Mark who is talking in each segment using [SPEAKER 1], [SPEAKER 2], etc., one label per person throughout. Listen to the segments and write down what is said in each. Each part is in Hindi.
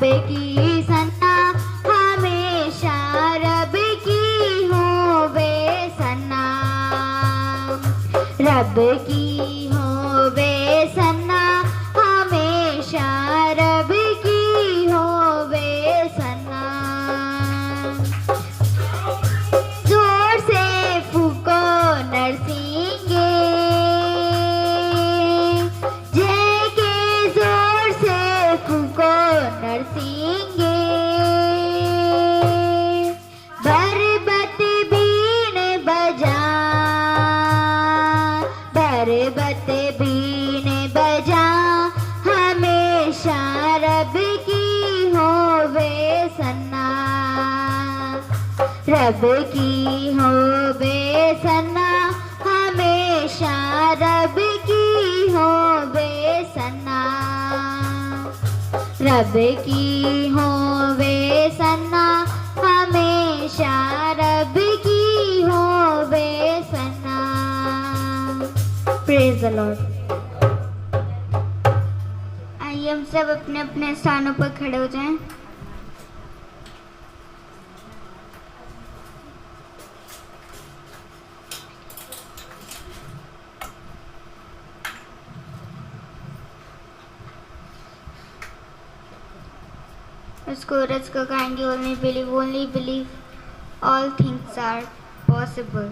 [SPEAKER 1] रब की सन्ना हमेशा रब की होवे सन्ना, रब की होवे सन्ना हमेशा रब की होवे सन्ना। जोर से फूको नरसिंगे, जय के जोर से फूको नरसिंगे। बरबत बीन बजा, बरबत बीन बजा हमेशा रब की होवे सन्ना, रब की होवे सन्ना हमेशा रब की होवे सन्ना, रब की होवे सन्ना हमेशा रब की होवे सन्ना। Praise the Lord. आइए हम सब अपने अपने स्थानों पर खड़े हो जाएं। इस कोरस को गाएंगे only believe all things are possible।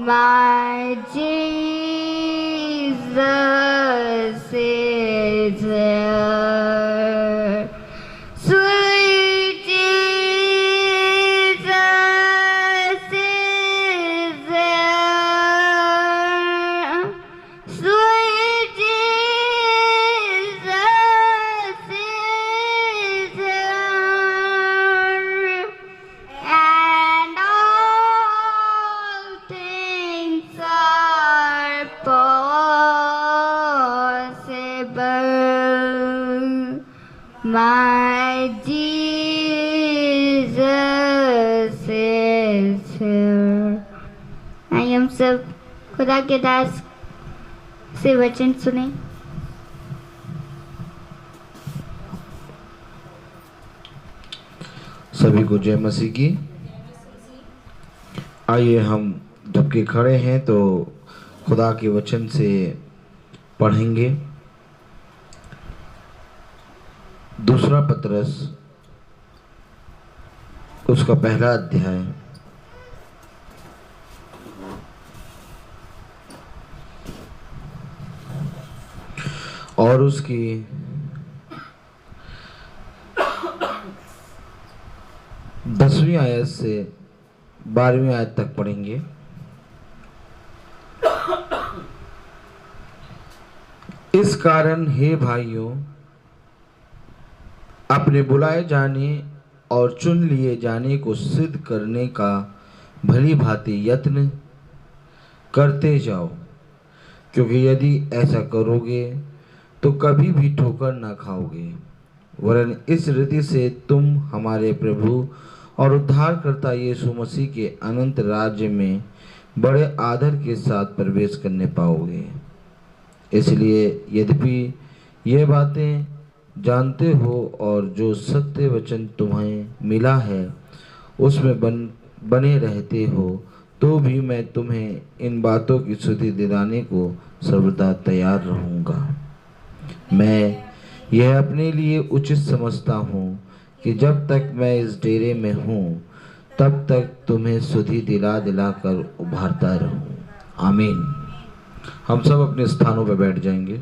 [SPEAKER 1] My Jesus is here. Sweet Jesus is here. Sweet Jesus is here. And all things are possible. My Jesus is here. आइए हम सब खुदा के दास से वचन सुने।
[SPEAKER 2] सभी को जय मसीह की। आइए हम जबकि खड़े हैं तो खुदा के वचन से पढ़ेंगे। दूसरा पतरस उसका पहला अध्याय और उसकी 10वीं आयत से 12वीं आयत तक पढ़ेंगे। इस कारण हे भाइयों, अपने बुलाए जाने और चुन लिए जाने को सिद्ध करने का भली भांति यत्न करते जाओ, क्योंकि यदि ऐसा करोगे तो कभी भी ठोकर न खाओगे, वरन इस रीति से तुम हमारे प्रभु और उद्धारकर्ता यीशु मसीह के अनंत राज्य में बड़े आदर के साथ प्रवेश करने पाओगे। इसलिए यद्यपि ये बातें जानते हो और जो सत्य वचन तुम्हें मिला है उसमें बने रहते हो, तो भी मैं तुम्हें इन बातों की सुधि दिलाने को सर्वदा तैयार रहूँगा। मैं यह अपने लिए उचित समझता हूँ कि जब तक मैं इस डेरे में हूँ तब तक तुम्हें सुधि दिला दिला कर उभारता रहूँ। आमीन। हम सब अपने स्थानों पर बैठ जाएंगे।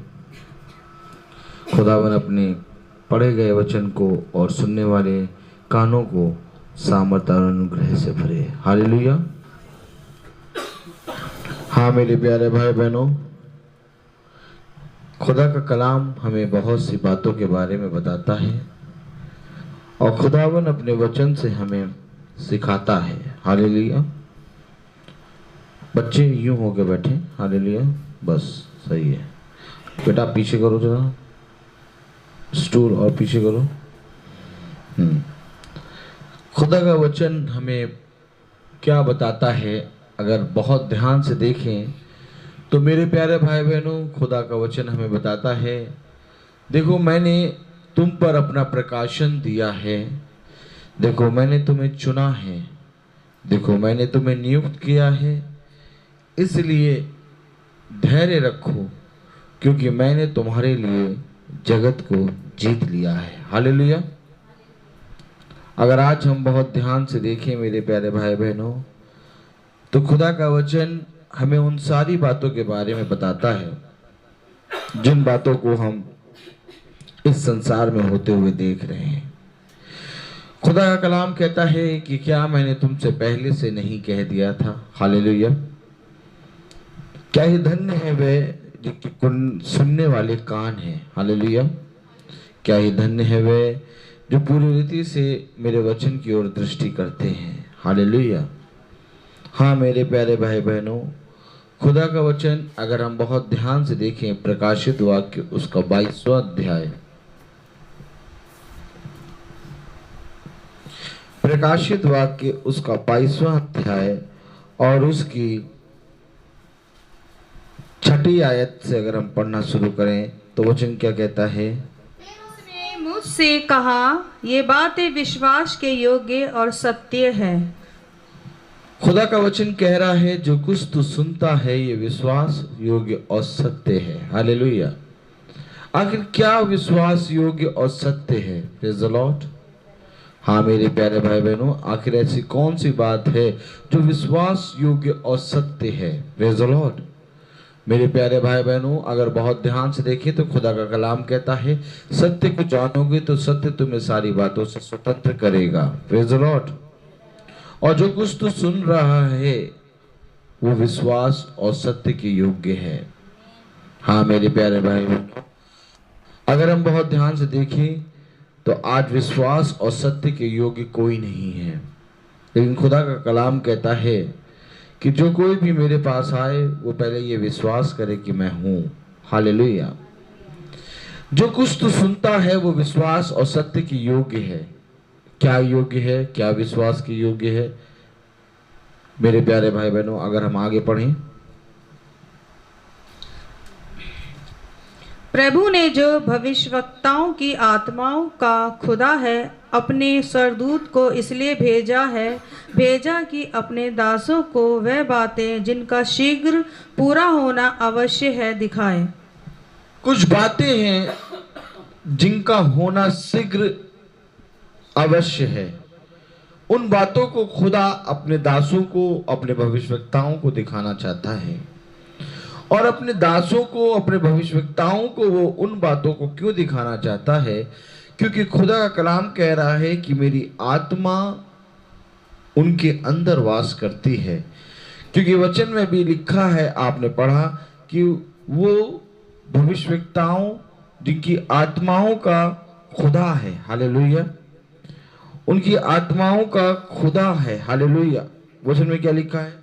[SPEAKER 2] खुदावन अपने पढ़े गए वचन को और सुनने वाले कानों को सामर्थ्य और अनुग्रह से भरे। हालेलुया। हाँ मेरे प्यारे भाई बहनों, खुदा का कलाम हमें बहुत सी बातों के बारे में बताता है और खुदावन अपने वचन से हमें सिखाता है। हालेलुया। बच्चे यूं होके बैठे। हालेलुया। बस सही है। बेटा पीछे करो जरा, स्टूल और पीछे करो। खुदा का वचन हमें क्या बताता है अगर बहुत ध्यान से देखें तो मेरे प्यारे भाई बहनों, खुदा का वचन हमें बताता है, देखो मैंने तुम पर अपना प्रकाशन दिया है, देखो मैंने तुम्हें चुना है, देखो मैंने तुम्हें नियुक्त किया है, इसलिए धैर्य रखो क्योंकि मैंने तुम्हारे लिए जगत को जीत लिया है। हालेलुया। अगर आज हम बहुत ध्यान से देखें मेरे प्यारे भाई बहनों, तो खुदा का वचन हमें उन सारी बातों के बारे में बताता है जिन बातों को हम इस संसार में होते हुए देख रहे हैं। खुदा का कलाम कहता है कि क्या मैंने तुमसे पहले से नहीं कह दिया था। हालेलुया। क्या ही धन्य है वे जिनके सुनने वाले कान हैं। हालेलुया। क्या ही धन्य है वे जो पूरी रीति से मेरे वचन की ओर दृष्टि करते हैं। हालेलुया। हाँ मेरे प्यारे भाई बहनों, खुदा का वचन अगर हम बहुत ध्यान से देखें, प्रकाशित वाक्य उसका 22वां अध्याय, प्रकाशित वाक्य उसका 22वां अध्याय और उसकी 6ठी आयत से अगर हम पढ़ना शुरू करें तो वचन क्या कहता है।
[SPEAKER 3] उसने मुझसे कहा, ये बातें विश्वास के योग्य और सत्य है।
[SPEAKER 2] खुदा का वचन कह रहा है जो कुछ तू सुनता है ये विश्वास योग्य और सत्य है। हालेलुया। आखिर क्या विश्वास योग्य और सत्य है? Praise the Lord. हाँ मेरे प्यारे भाई बहनों, आखिर ऐसी कौन सी बात है जो विश्वास योग्य और सत्य है? Praise the Lord. मेरे प्यारे भाई बहनों, अगर बहुत ध्यान से देखें तो खुदा का कलाम कहता है सत्य को जानोगे तो सत्य तुम्हें सारी बातों से स्वतंत्र करेगा। Praise the Lord. और जो कुछ तू सुन रहा है वो विश्वास और सत्य के योग्य है। हाँ मेरे प्यारे भाई बहनों, अगर हम बहुत ध्यान से देखें तो आज विश्वास और सत्य के योग्य कोई नहीं है, लेकिन खुदा का कलाम कहता है कि जो कोई भी मेरे पास आए वो पहले ये विश्वास करे कि मैं हूं। हालेलुया। जो कुछ तू सुनता है वो विश्वास और सत्य के योग्य है। क्या योग्य है? क्या विश्वास के योग्य है? मेरे प्यारे भाई बहनों, अगर हम आगे पढ़ें,
[SPEAKER 3] प्रभु ने जो भविष्यवक्ताओं की आत्माओं का खुदा है अपने सरदूत को इसलिए भेजा कि अपने दासों को वह बातें जिनका शीघ्र पूरा होना अवश्य है दिखाए।
[SPEAKER 2] कुछ बातें हैं जिनका होना शीघ्र अवश्य है। उन बातों को खुदा अपने दासों को, अपने भविष्यवक्ताओं को दिखाना चाहता है। और अपने दासों को, अपने भविष्यवक्ताओं को वो उन बातों को क्यों दिखाना चाहता है? क्योंकि खुदा का कलाम कह रहा है कि मेरी आत्मा उनके अंदर वास करती है। क्योंकि वचन में भी लिखा है, आपने पढ़ा कि वो भविष्यवक्ताओं जिनकी आत्माओं का खुदा है। हालेलुया। उनकी आत्माओं का खुदा है। हालेलुया। वचन में क्या लिखा है?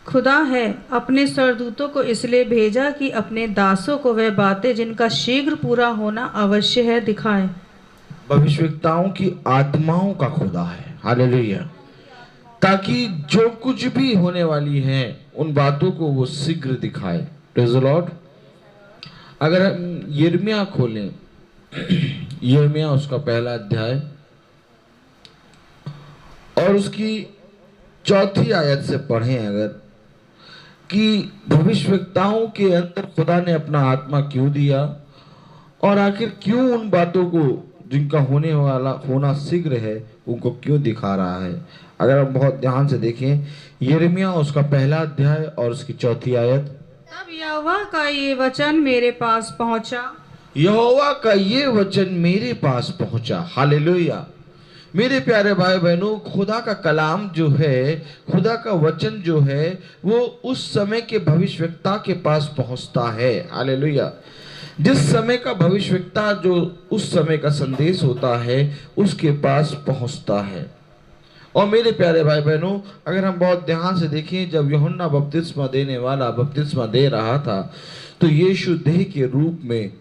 [SPEAKER 3] खुदा है अपने सरदूतों को इसलिए भेजा कि अपने दासों को वह बातें जिनका शीघ्र पूरा होना अवश्य है दिखाए।
[SPEAKER 2] भविष्यवक्ताओं की आत्माओं का खुदा है। हालेलुया। ताकि जो कुछ भी होने वाली है उन बातों को वो शीघ्र दिखाए। Praise the Lord. अगर हम यिर्मयाह खोलें, यिर्मयाह उसका 1 अध्याय और उसकी चौथी आयत से पढ़ें अगर, कि भविष्यवक्ताओं के अंदर खुदा ने अपना आत्मा क्यों दिया और आखिर क्यों उन बातों को जिनका होने वाला होना शीघ्र है उनको क्यों दिखा रहा है। अगर हम बहुत ध्यान से देखें यिर्मयाह उसका पहला अध्याय और उसकी चौथी आयत।
[SPEAKER 3] तब यहोवा का ये वचन मेरे पास पहुंचा,
[SPEAKER 2] यहोवा का ये वचन मेरे पास पहुंचा। हालेलुया। मेरे प्यारे भाई बहनों, खुदा का कलाम जो है, खुदा का वचन जो है, वो उस समय के भविष्यवक्ता के पास पहुंचता है। हालेलुया। जिस समय का भविष्यवक्ता जो उस समय का संदेश होता है उसके पास पहुंचता है। और मेरे प्यारे भाई बहनों, अगर हम बहुत ध्यान से देखें, जब यूहन्ना बपतिस्मा देने वाला बपतिस्मा दे रहा था तो यीशु देह के रूप में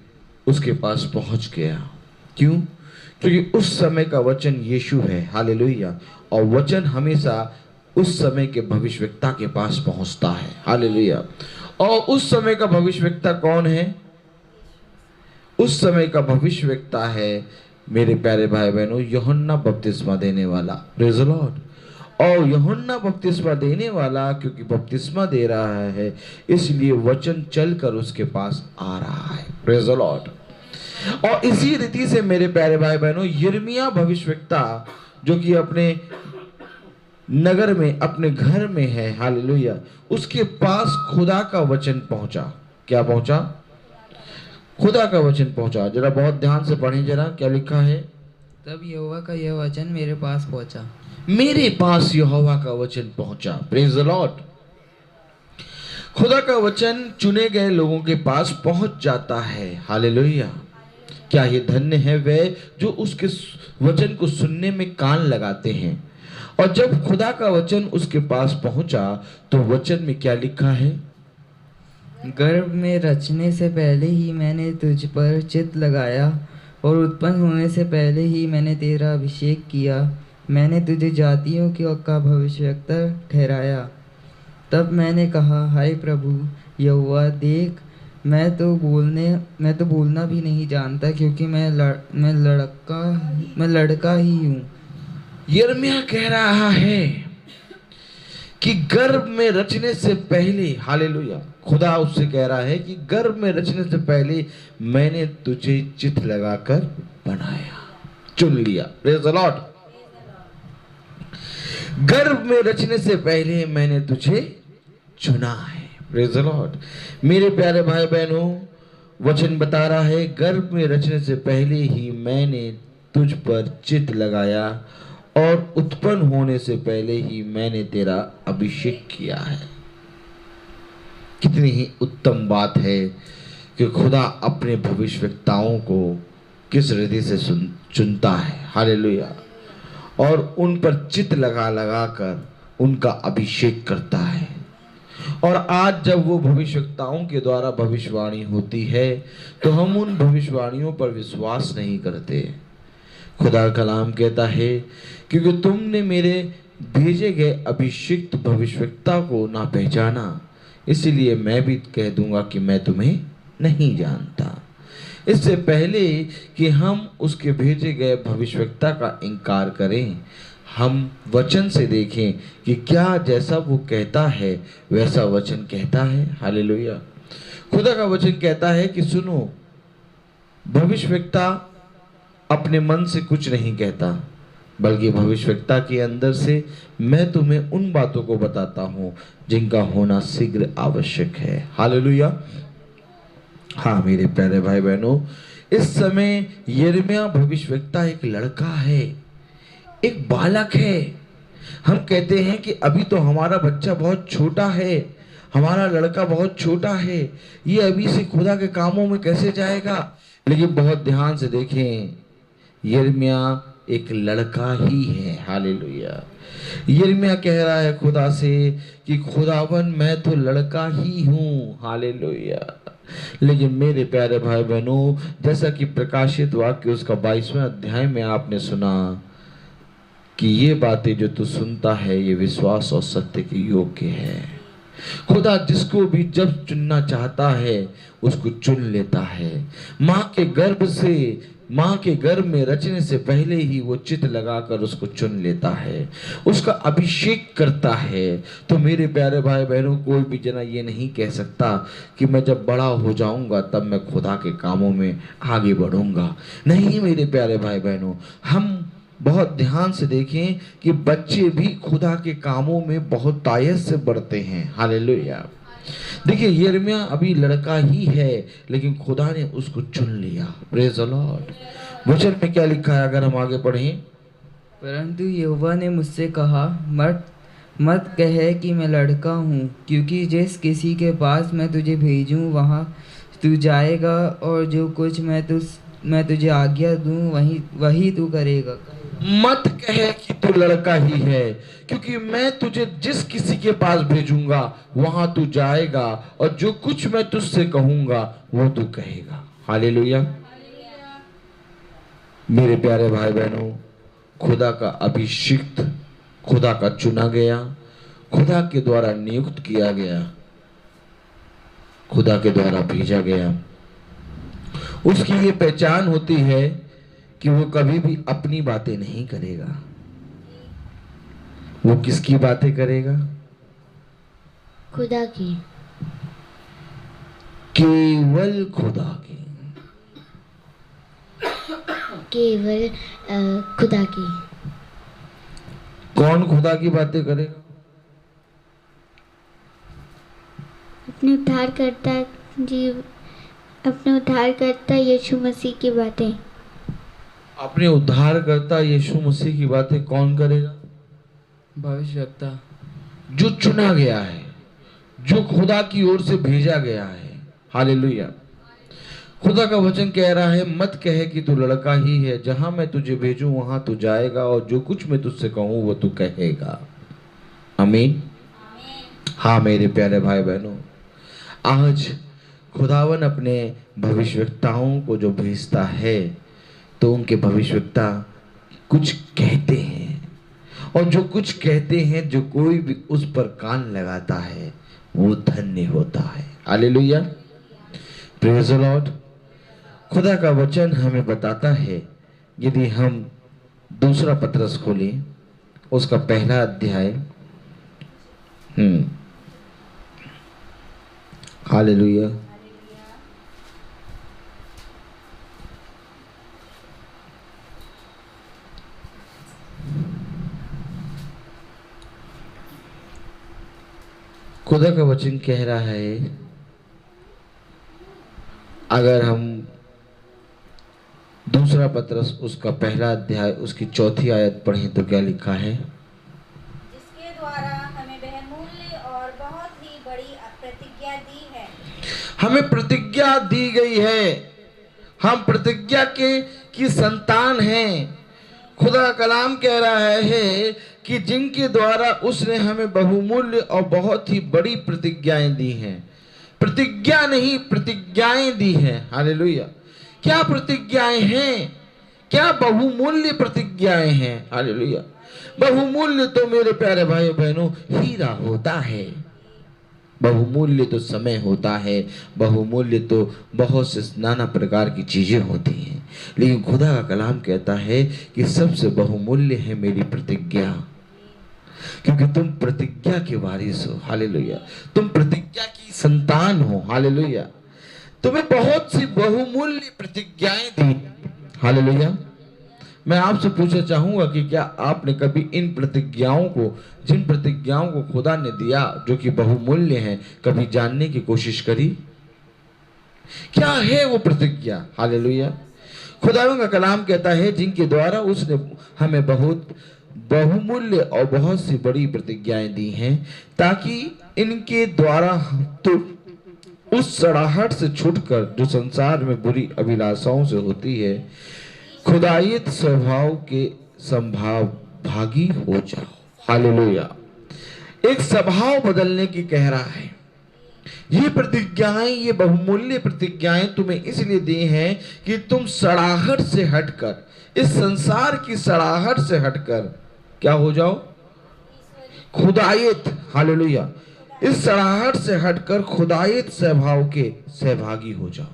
[SPEAKER 2] उसके पास पहुंच गया। क्यों? क्योंकि उस समय का वचन यीशु है। हालेलुया। और वचन हमेशा उस समय के भविष्यवक्ता के पास पहुंचता है। हालेलुया। और उस समय का भविष्यवक्ता कौन है? उस समय का भविष्यवक्ता है मेरे प्यारे भाई बहनों यूहन्ना बपतिस्मा देने वाला। Praise the Lord. और यूहन्ना बपतिस्मा देने वाला क्योंकि बपतिस्मा दे रहा है इसलिए वचन चलकर उसके पास आ रहा है। Praise the Lord. और इसी रीति से मेरे प्यारे भाई बहनों यिर्मयाह भविष्यवक्ता जो कि अपने नगर में अपने घर में है, हालेलुया, उसके पास खुदा का वचन पहुंचा। क्या पहुंचा? खुदा का वचन पहुंचा। जरा बहुत ध्यान से पढ़ें जरा, क्या लिखा है?
[SPEAKER 4] तब यहोवा का यह वचन मेरे पास पहुंचा।
[SPEAKER 2] मेरे पास यहोवा का वचन पहुंचा। Praise the Lord. खुदा का वचन चुने गए लोगों के पास पहुंच जाता है। हालेलुया। क्या ये धन्य है वे जो उसके वचन को सुनने में कान लगाते हैं। और जब खुदा का वचन उसके पास पहुंचा तो वचन में क्या लिखा है?
[SPEAKER 4] गर्भ में रचने से पहले ही मैंने तुझ पर चित्त लगाया और उत्पन्न होने से पहले ही मैंने तेरा अभिषेक किया। मैंने तुझे जातियों का भविष्यवक्ता ठहराया। तब मैंने कहा, हाय प्रभु यहोवा, देख मैं तो बोलना भी नहीं जानता क्योंकि मैं लड़का ही हूँ।
[SPEAKER 2] यिर्मयाह कह रहा है कि गर्भ में रचने से पहले, हालेलुया, खुदा उससे कह रहा है कि गर्भ में रचने से पहले मैंने तुझे चित्त लगाकर बनाया, चुन लिया। Praise the Lord. गर्भ में रचने से पहले मैंने तुझे चुना है। Praise the Lord. मेरे प्यारे भाई बहनों, वचन बता रहा है गर्भ में रचने से पहले ही मैंने तुझ पर चित्त लगाया और उत्पन्न होने से पहले ही मैंने तेरा अभिषेक किया है। कितनी ही उत्तम बात है कि खुदा अपने भविष्यवक्ताओं को किस रीति से चुनता है। हालेलुया। और उन पर चित्त लगा कर उनका अभिषेक करता है। और आज जब वो भविष्यवक्ताओं के द्वारा भविष्यवाणी होती है तो हम उन भविष्यवाणियों पर विश्वास नहीं करते। खुदा का कलाम कहता है क्योंकि तुमने मेरे भेजे गए अभिषिक्त भविष्यवक्ता को ना पहचाना, इसलिए मैं भी कह दूंगा कि मैं तुम्हें नहीं जानता। इससे पहले कि हम उसके भेजे गए भविष्यवक्ता का इनकार करें, हम वचन से देखें कि क्या जैसा वो कहता है वैसा वचन कहता है। हालेलुया। खुदा का वचन कहता है कि सुनो, भविष्यवक्ता अपने मन से कुछ नहीं कहता बल्कि भविष्यवक्ता के अंदर से मैं तुम्हें उन बातों को बताता हूं जिनका होना शीघ्र आवश्यक है। हालेलुया। हाँ मेरे प्यारे भाई बहनों, इस समय यिर्मयाह भविष्यवक्ता एक लड़का है, एक बालक है। हम कहते हैं कि अभी तो हमारा बच्चा बहुत छोटा है, हमारा लड़का बहुत छोटा है, ये अभी से खुदा के कामों में कैसे जाएगा। लेकिन बहुत ध्यान से देखें, यिर्मयाह एक लड़का ही है। हालेलुया। यिर्मयाह कह रहा है खुदा से कि खुदावन मैं तो लड़का ही हूँ। हालेलुया। लेकिन मेरे प्यारे भाई बहनों, जैसा कि प्रकाशित वाक्य उसका 22वें अध्याय में आपने सुना कि ये बातें जो तू सुनता है ये विश्वास और सत्य के योग्य है। खुदा जिसको भी जब चुनना चाहता है उसको चुन लेता है। माँ के गर्भ से माँ के गर्भ में रचने से पहले ही वो चित लगाकर उसको चुन लेता है, उसका अभिषेक करता है। तो मेरे प्यारे भाई बहनों, कोई भी जना ये नहीं कह सकता कि मैं जब बड़ा हो जाऊंगा तब मैं खुदा के कामों में आगे बढ़ूंगा। नहीं मेरे प्यारे भाई बहनों, हम बहुत ध्यान से देखें कि बच्चे भी खुदा के कामों में बहुत तायत से बढ़ते हैं। हालेलुया। देखिए यिर्मयाह अभी लड़का ही है, लेकिन खुदा ने उसको चुन लिया। Praise the Lord. वचन में क्या लिखा है, अगर हम आगे पढ़ें।
[SPEAKER 4] परंतु यहोवा ने मुझसे कहा, मत कहे कि मैं लड़का हूँ, क्योंकि जिस किसी के पास मैं तुझे भेजूँ वहाँ तू जाएगा, और जो कुछ मैं तुझे आज्ञा दूँ वही तू करेगा।
[SPEAKER 2] मत कहे कि तू लड़का ही है, क्योंकि मैं तुझे जिस किसी के पास भेजूंगा वहां तू जाएगा, और जो कुछ मैं तुझसे कहूंगा वो तू कहेगा। हालेलुया। मेरे प्यारे भाई बहनों, खुदा का अभिषिक्त, खुदा का चुना गया, खुदा के द्वारा नियुक्त किया गया, खुदा के द्वारा भेजा गया, उसकी ये पहचान होती है कि वो कभी भी अपनी बातें नहीं करेगा। वो किसकी बातें करेगा?
[SPEAKER 1] खुदा की।
[SPEAKER 2] केवल खुदा की।
[SPEAKER 1] केवल खुदा की।
[SPEAKER 2] कौन खुदा की बातें करेगा?
[SPEAKER 1] अपने उद्धारकर्ता यीशु मसीह की बातें।
[SPEAKER 2] अपने उद्धारकर्ता यीशु मसीह की बातें कौन करेगा?
[SPEAKER 4] भविष्यवक्ता।
[SPEAKER 2] जो चुना गया है, जो खुदा की ओर से भेजा गया है। हालेलुया। खुदा का वचन कह रहा है, मत कहे कि तू लड़का ही है, जहां मैं तुझे भेजूं वहां तू जाएगा, और जो कुछ मैं तुझसे कहूं वो तू कहेगा। आमीन। हाँ मेरे प्यारे भाई बहनों, आज खुदावन अपने भविष्यवक्ताओं को जो भेजता है, तो उनके भविष्यवक्ता कुछ कहते हैं, और जो कुछ कहते हैं, जो कोई भी उस पर कान लगाता है वो धन्य होता है। हालेलुया। Praise the Lord. खुदा का वचन हमें बताता है, यदि हम दूसरा पतरस खोलें, उसका पहला अध्याय। हालेलुया। खुदा का वचन कह रहा है, अगर हम दूसरा पतरस उसका पहला अध्याय उसकी चौथी आयत पढ़ें तो क्या लिखा है?
[SPEAKER 5] जिसके द्वारा हमें बहुमूल्य और बहुत ही बड़ी प्रतिज्ञा दी है।
[SPEAKER 2] हमें प्रतिज्ञा दी गई है, हम प्रतिज्ञा की संतान हैं। खुदा का कलाम कह रहा है कि जिनके द्वारा उसने हमें बहुमूल्य और बहुत ही बड़ी प्रतिज्ञाएं दी हैं। प्रतिज्ञा नहीं, प्रतिज्ञाएं दी हैं। हालेलुया। क्या प्रतिज्ञाएं हैं? क्या बहुमूल्य प्रतिज्ञाएं हैं? हालेलुया। बहुमूल्य तो मेरे प्यारे भाई बहनों हीरा होता है, बहुमूल्य तो समय होता है, बहुमूल्य तो बहुत से नाना प्रकार की चीजें होती हैं, लेकिन खुदा का कलाम कहता है कि सबसे बहुमूल्य है मेरी प्रतिज्ञा, क्योंकि तुम प्रतिज्ञा के वारिस हो। हालेलुया। तुम प्रतिज्ञा की संतान हो। हालेलुया। तुम्हें बहुत सी बहुमूल्य प्रतिज्ञाएं दी। हालेलुया। मैं आपसे पूछना चाहूंगा कि क्या आपने कभी इन प्रतिज्ञाओं को, जिन प्रतिज्ञाओं को खुदा ने दिया जो कि बहुमूल्य हैं, कभी जानने की कोशिश करी? क्या है वो प्रतिज्ञा? हालेलुया। खुदावन का कलाम कहता है जिनके द्वारा उसने हमें बहुत बहुमूल्य और बहुत सी बड़ी प्रतिज्ञाएं दी हैं, ताकि इनके द्वारा तो उस सड़ाहट से छूटकर जो संसार में बुरी अभिलाषाओं से होती है, खुदायित स्वभाव के संभाव भागी हो जाओ। हालेलुया। एक स्वभाव बदलने की कह रहा है। ये प्रतिज्ञाएं, ये बहुमूल्य प्रतिज्ञाएं तुम्हें इसलिए दी हैं कि तुम सड़ाहट से हटकर, इस संसार की सड़ाहट से हटकर क्या हो जाओ? खुदायित। हालेलुया। इस सड़ाहट से हटकर खुदायित स्वभाव के सहभागी हो जाओ।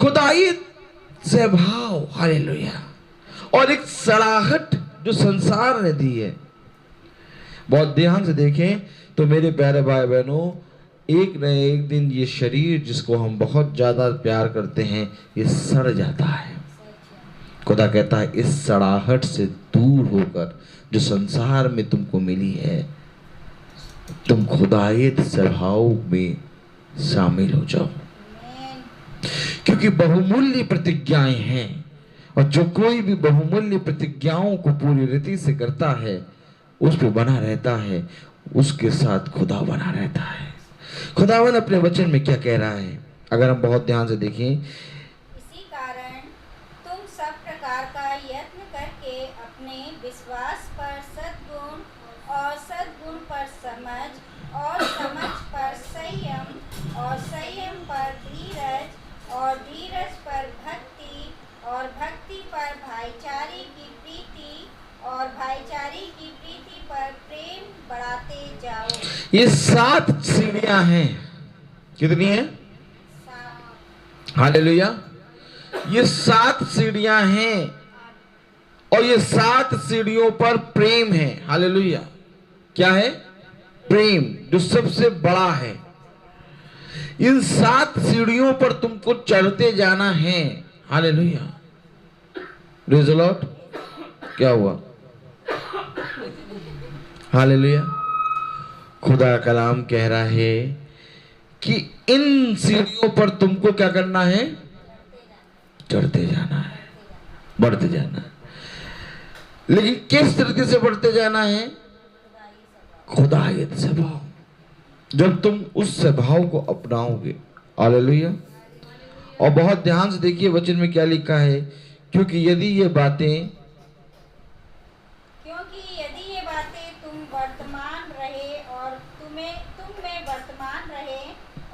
[SPEAKER 2] खुदायित स्वभाव, हालेलुया, और एक सड़ाहट जो संसार ने दी है। बहुत ध्यान से देखें तो मेरे प्यारे भाई बहनों, एक न एक दिन ये शरीर जिसको हम बहुत ज़्यादा प्यार करते हैं ये सड़ जाता है। खुदा कहता है इस सड़ाहट से दूर होकर जो संसार में तुमको मिली है, तुम खुदायत स्वभाव में शामिल हो जाओ, क्योंकि बहुमूल्य प्रतिज्ञाएं हैं, और जो कोई भी बहुमूल्य प्रतिज्ञाओं को पूरी रीति से करता है उस पे बना रहता है, उसके साथ खुदा बना रहता है। खुदावन अपने वचन में क्या कह रहा है अगर हम बहुत ध्यान से देखें,
[SPEAKER 5] इसी कारण तुम सब प्रकार का यत्न करके अपने विश्वास पर सद्गुण और सद्गुण पर समझ और समझ पर संयम और संयम पर धीरज और धीरज पर भक्ति और भक्ति पर भाईचारे की प्रीति और भाईचारे की प्रीति पर प्रेम बढ़ाते जाओ।
[SPEAKER 2] ये 7 सीढ़ियां हैं। कितनी है? हालेलुया। ये 7 सीढ़ियां हैं और ये 7 सीढ़ियों पर प्रेम है। हालेलुया। क्या है? प्रेम, जो सबसे बड़ा है। इन 7 सीढ़ियों पर तुमको चढ़ते जाना है। हालेलुया। Praise the Lord. क्या हुआ? हालेलुया। खुदा का कलाम कह रहा है कि इन सीढ़ियों पर तुमको क्या करना है? चढ़ते जाना है, बढ़ते जाना है। लेकिन किस तरीके से बढ़ते जाना है? खुदायत स्वभाव। जब तुम उस स्वभाव को अपनाओगे। हालेलुया। और बहुत ध्यान से देखिए वचन में क्या लिखा है, क्योंकि यदि ये बातें
[SPEAKER 5] तुम वर्तमान रहे और तुम में वर्तमान रहे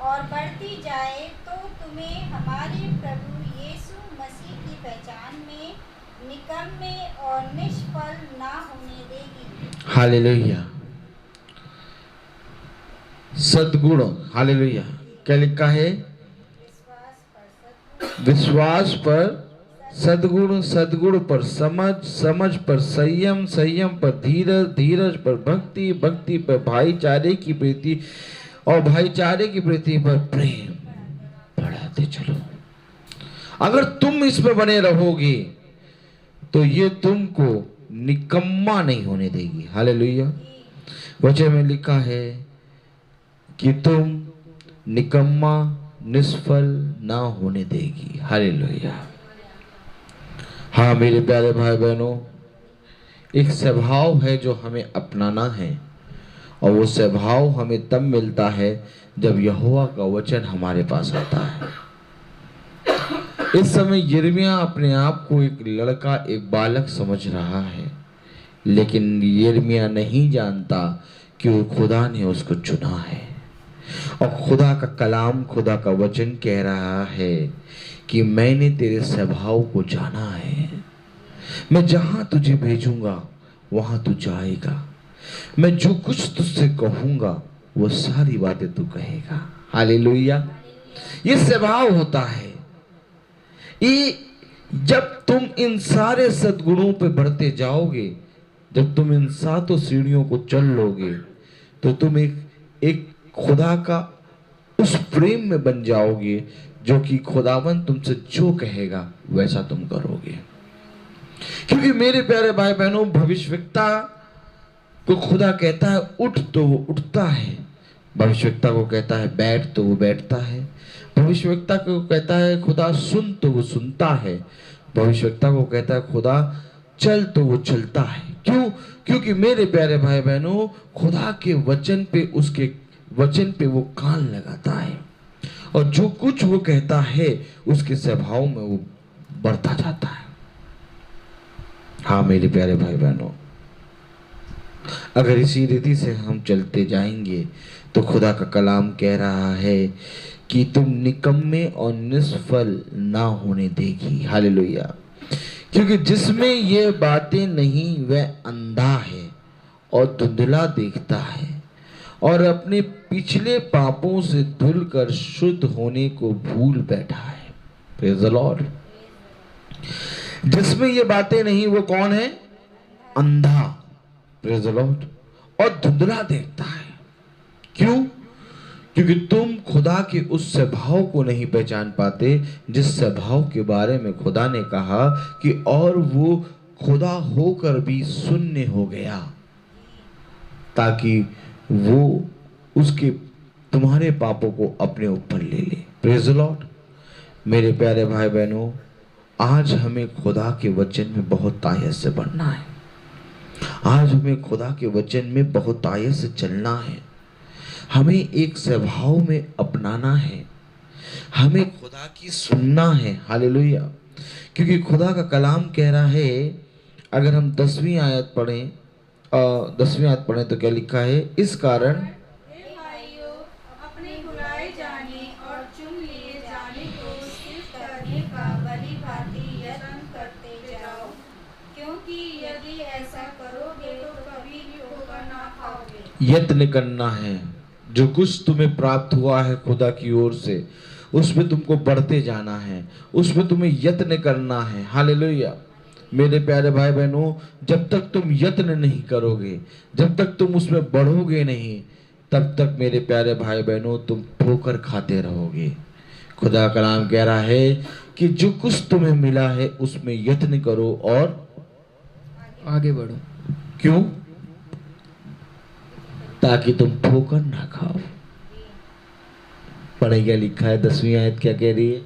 [SPEAKER 5] और बढ़ती जाए तो तुम्हें हमारे प्रभु यीशु मसीह की पहचान में निकम्मे और निष्फल ना होने देगी।
[SPEAKER 2] हालेलुया। सद्गुण। हालेलुया। क्या लिखा है? विश्वास पर सद्गुण, सद्गुण पर समझ, समझ पर संयम, संयम पर धीरज, धीरज पर भक्ति, भक्ति पर भाईचारे की प्रीति और भाईचारे की प्रीति पर प्रेम बढ़ाते चलो। अगर तुम इसमें बने रहोगे तो ये तुमको निकम्मा नहीं होने देगी। हालेलुया। वचन में लिखा है कि तुम निकम्मा निष्फल ना होने देगी। हालेलुया। हाँ मेरे प्यारे भाई बहनों, एक स्वभाव है जो हमें अपनाना है, और वो स्वभाव हमें तब मिलता है जब यहोवा का वचन हमारे पास आता है। इस समय यिर्मयाह अपने आप को एक लड़का, एक बालक समझ रहा है, लेकिन यिर्मयाह नहीं जानता कि वो खुदा ने उसको चुना है। और खुदा का कलाम, खुदा का वचन कह रहा है कि मैंने तेरे स्वभाव को जाना है, मैं जहां तुझे भेजूंगा वहां तू जाएगा, मैं जो कुछ तुझसे कहूंगा वो सारी बातें तू कहेगा। हालेलुया। ये स्वभाव होता है। ये जब तुम इन सारे सद्गुणों पे बढ़ते जाओगे, जब तुम इन 7 सीढ़ियों को चल लोगे, तो तुम एक खुदा का उस प्रेम में बन जाओगे जो कि खुदावन तुमसे जो कहेगा वैसा तुम करोगे। क्योंकि मेरे प्यारे भाई बहनों, भविष्यवक्ता को खुदा कहता है उठ तो वो उठता है, भविष्यवक्ता को कहता है बैठ तो वो बैठता है, भविष्यवक्ता को कहता है खुदा सुन तो वो सुनता है, भविष्यवक्ता को कहता है खुदा चल तो वो चलता है। क्यों? क्योंकि मेरे प्यारे भाई बहनों, खुदा के वचन पे, उसके वचन पे वो कान लगाता है, और जो कुछ वो कहता है उसके स्वभाव में वो बढ़ता जाता है। हाँ मेरे प्यारे भाई बहनों, अगर इसी रीति से हम चलते जाएंगे तो खुदा का कलाम कह रहा है कि तुम निकम्मे और निष्फल ना होने देगी। हालेलुया। क्योंकि जिसमें ये बातें नहीं वह अंधा है और धुंधला देखता है और अपने पिछले पापों से धुलकर शुद्ध होने को भूल बैठा है। Praise the Lord. जिसमें ये बातें नहीं वो कौन है? अंधा, प्रेज़ द लॉर्ड, और धुंधला देखता है। क्यों? क्योंकि तुम खुदा के उस स्वभाव को नहीं पहचान पाते जिस स्वभाव के बारे में खुदा ने कहा कि और वो खुदा होकर भी शून्य हो गया ताकि वो उसके तुम्हारे पापों को अपने ऊपर ले ले। Praise the Lord. मेरे प्यारे भाई बहनों, आज हमें खुदा के वचन में बहुत तायत से बढ़ना है। आज हमें खुदा के वचन में बहुत तायत से चलना है। हमें एक स्वभाव में अपनाना है। हमें खुदा की सुनना है। हालेलुया। क्योंकि खुदा का कलाम कह रहा है, अगर हम 10वीं आयत पढ़ें तो क्या लिखा है? इस कारण
[SPEAKER 5] भाइयों, अपने बुलाए जाने और चुन लिए जाने को सिद्ध करने का भली भांति यत्न करते जाओ, क्योंकि यदि ऐसा करोगे तो कभी ठोकर ना खाओगे।
[SPEAKER 2] यत्न करना है। जो कुछ तुम्हें प्राप्त हुआ है खुदा की ओर से, उसमें तुमको बढ़ते जाना है, उसमें तुम्हें यत्न करना है। हालेलुया। मेरे प्यारे भाई बहनों, जब तक तुम यत्न नहीं करोगे, जब तक तुम उसमें बढ़ोगे नहीं, तब तक मेरे प्यारे भाई बहनों तुम ठोकर खाते रहोगे। खुदा का कलाम कह रहा है कि जो कुछ तुम्हें मिला है उसमें यत्न करो और
[SPEAKER 4] आगे बढ़ो।
[SPEAKER 2] क्यों? ताकि तुम ठोकर ना खाओ। पढ़े क्या लिखा है? 10वीं आयत क्या कह रही है?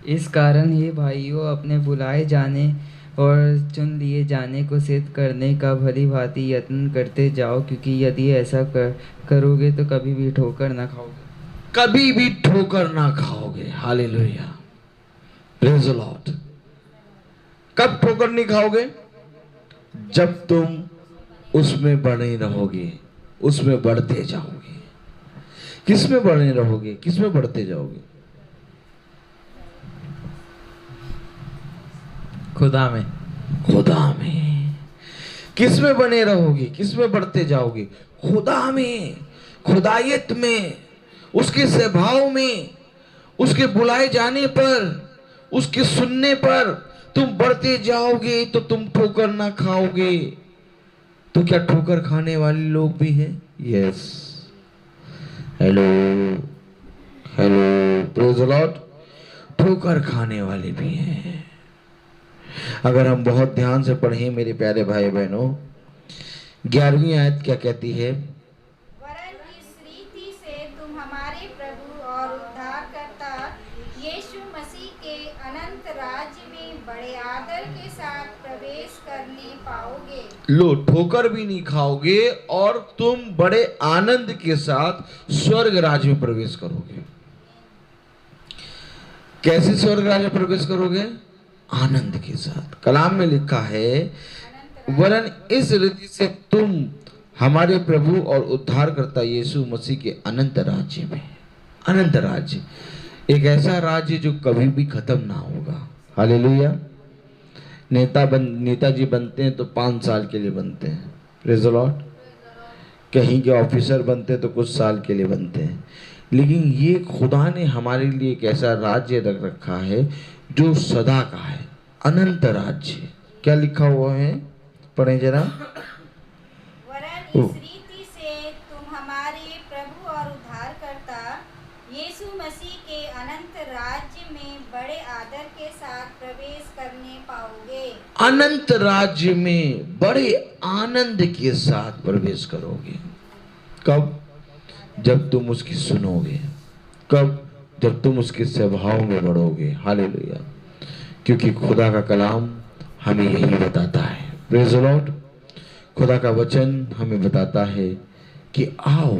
[SPEAKER 4] इस कारण हे भाइयों, अपने बुलाए जाने और चुन लिए जाने को सिद्ध करने का भली भांति यत्न करते जाओ, क्योंकि यदि ऐसा करोगे तो कभी भी ठोकर ना खाओगे।
[SPEAKER 2] कभी भी ठोकर ना खाओगे। हालेलुया। Praise the Lord. कब ठोकर नहीं खाओगे? जब तुम उसमें बने रहोगे, उसमें बढ़ते जाओगे। किसमें बने रहोगे? किसमें बढ़ते जाओगे?
[SPEAKER 4] खुदा में।
[SPEAKER 2] खुदा में। किसमें बने रहोगे? किसमें बढ़ते जाओगे? खुदा में, खुदायत में, उसके स्वभाव में, उसके बुलाए जाने पर, उसके सुनने पर तुम बढ़ते जाओगे तो तुम ठोकर ना खाओगे। तो क्या ठोकर खाने वाले लोग भी हैं? Yes. Hello hello, praise the Lord. ठोकर खाने वाले भी हैं। अगर हम बहुत ध्यान से पढ़ें मेरे प्यारे भाई बहनों, 11वीं आयत क्या कहती है?
[SPEAKER 5] वरन इस रीति से तुम हमारे प्रभु और उद्धारकर्ता यीशु मसीह के अनंत राज्य में बड़े आदर के साथ प्रवेश करने पाओगे।
[SPEAKER 2] लो, ठोकर भी नहीं खाओगे और तुम बड़े आनंद के साथ स्वर्ग राज्य में प्रवेश करोगे। कैसे स्वर्ग राज्य में प्रवेश करोगे? आनंद के साथ। कलाम में लिखा है, वरन इस रीति से तुम हमारे प्रभु और उद्धारकर्ता यीशु मसीह के अनंत राज्य में। अनंत राज्य, एक ऐसा राज्य जो कभी भी खत्म ना होगा। हालेलुया। नेताजी बनते हैं तो 5 साल के लिए बनते हैं। Praise the Lord. कहीं के ऑफिसर बनते हैं तो कुछ साल के लिए बनते हैं। लेकिन ये खुदा ने हमारे लिए एक ऐसा राज्य रख रखा है जो सदा का है, अनंत राज्य। क्या लिखा हुआ है? पढ़ें जरा।
[SPEAKER 5] वरन इस रीति से तुम हमारे प्रभु और उद्धारकर्ता यीशु मसीह के अनंत राज्य में बड़े आदर के साथ प्रवेश करने पाओगे।
[SPEAKER 2] अनंत राज्य में बड़े आनंद के साथ प्रवेश करोगे। कब? जब तुम उसकी सुनोगे। कब? जब तुम उसके स्वभाव में बढ़ोगे। हालेलुया। क्योंकि खुदा का कलाम हमें यही बताता है। Praise the Lord. खुदा का वचन हमें बताता है कि आओ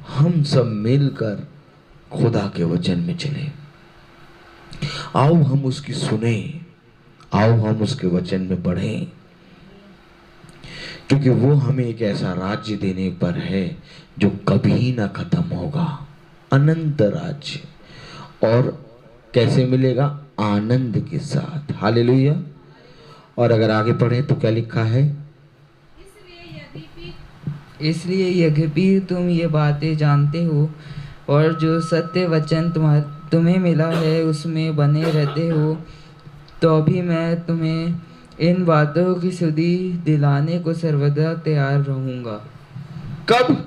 [SPEAKER 2] हम सब मिलकर खुदा के वचन में चले। आओ हम उसकी सुने, आओ हम उसके वचन में बढ़ें, क्योंकि वो हमें एक ऐसा राज्य देने पर है जो कभी ना खत्म होगा। अनंत राज्य। और कैसे मिलेगा? आनंद के साथ। हालेलुया। और अगर आगे पढ़ें तो क्या लिखा है?
[SPEAKER 4] इसलिए यद्यपि तुम ये बातें जानते हो और जो सत्य वचन तुम्हें मिला है उसमें बने रहते हो, तो भी मैं तुम्हें इन बातों की सुधि दिलाने को सर्वदा तैयार रहूँगा।
[SPEAKER 2] कब?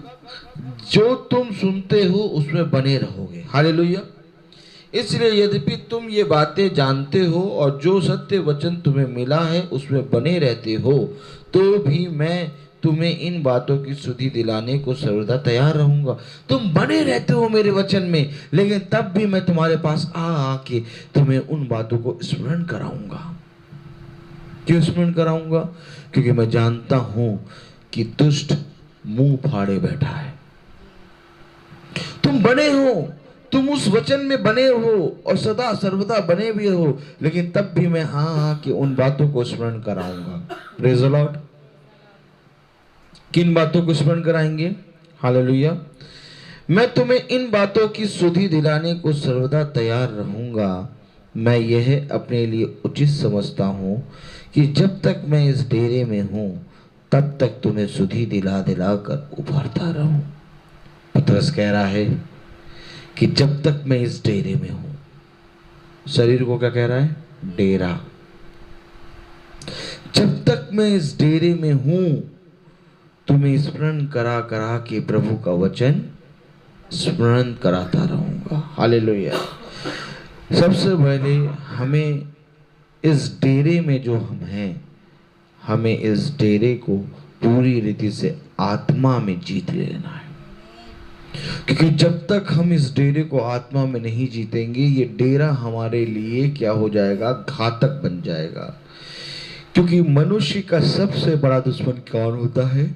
[SPEAKER 2] जो तुम सुनते हो उसमें बने रहोगे। हालेलुया। इसलिए यद्यपि तुम ये बातें जानते हो और जो सत्य वचन तुम्हें मिला है उसमें बने रहते हो, तो भी मैं तुम्हें इन बातों की सुधि दिलाने को सर्वदा तैयार रहूंगा। तुम बने रहते हो मेरे वचन में, लेकिन तब भी मैं तुम्हारे पास आके तुम्हें उन बातों को स्मरण कराऊंगा। क्यों स्मरण कराऊंगा? क्योंकि मैं जानता हूं कि दुष्ट मुंह फाड़े बैठा है। तुम बने हो, तुम उस वचन में बने हो और सदा सर्वदा बने भी हो, लेकिन तब भी मैं कि उन बातों को स्मरण कराऊंगा। Praise the Lord. किन बातों को स्मरण कराएंगे? हालेलुया। मैं तुम्हें इन बातों की सुधि दिलाने को सर्वदा तैयार रहूंगा। मैं यह अपने लिए उचित समझता हूं कि जब तक मैं इस डेरे में हूं तब तक तुम्हें सुधि दिला दिला कर उभारता रहूं। पतरस कह रहा है कि जब तक मैं इस डेरे में हूं, शरीर को क्या कह रहा है? डेरा। जब तक मैं इस डेरे में हूं तुम्हें स्मरण करा करा के प्रभु का वचन स्मरण कराता रहूंगा। हालेलुया। सबसे पहले हमें इस डेरे में जो हम हैं, हमें इस डेरे को पूरी रीति से आत्मा में जीत लेना है। क्योंकि जब तक हम इस डेरे को आत्मा में नहीं जीतेंगे, ये डेरा हमारे लिए क्या हो जाएगा? घातक बन जाएगा। क्योंकि मनुष्य का सबसे बड़ा दुश्मन कौन होता है?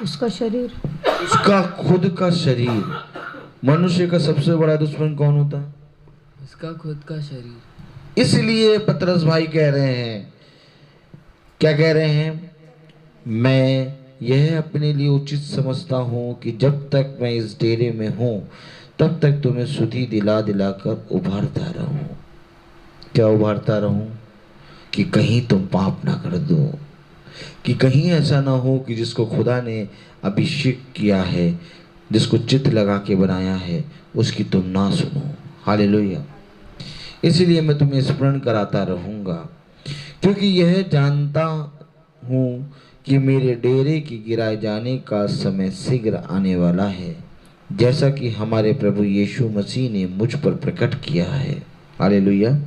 [SPEAKER 3] उसका शरीर,
[SPEAKER 2] उसका खुद का शरीर। मनुष्य का सबसे बड़ा दुश्मन कौन होता है?
[SPEAKER 4] उसका खुद का शरीर।
[SPEAKER 2] इसलिए पतरस भाई कह रहे हैं, क्या कह रहे हैं? मैं यह अपने लिए उचित समझता हूं कि जब तक मैं इस डेरे में हूं तब तक तुम्हें सुधि दिला दिला कर उभारता रहूं। क्या उभारता रहूं? कि कहीं तुम पाप ना कर दो, कि कहीं ऐसा ना हो कि जिसको खुदा ने अभिषेक किया है, जिसको चित्त लगा के बनाया है, उसकी तुम ना सुनो। हालेलुया। इसलिए मैं तुम्हें स्मरण कराता रहूंगा, क्योंकि यह जानता हूँ कि मेरे डेरे की गिराए जाने का समय शीघ्र आने वाला है, जैसा कि हमारे प्रभु यीशु मसीह ने मुझ पर प्रकट किया है। हालेलुया।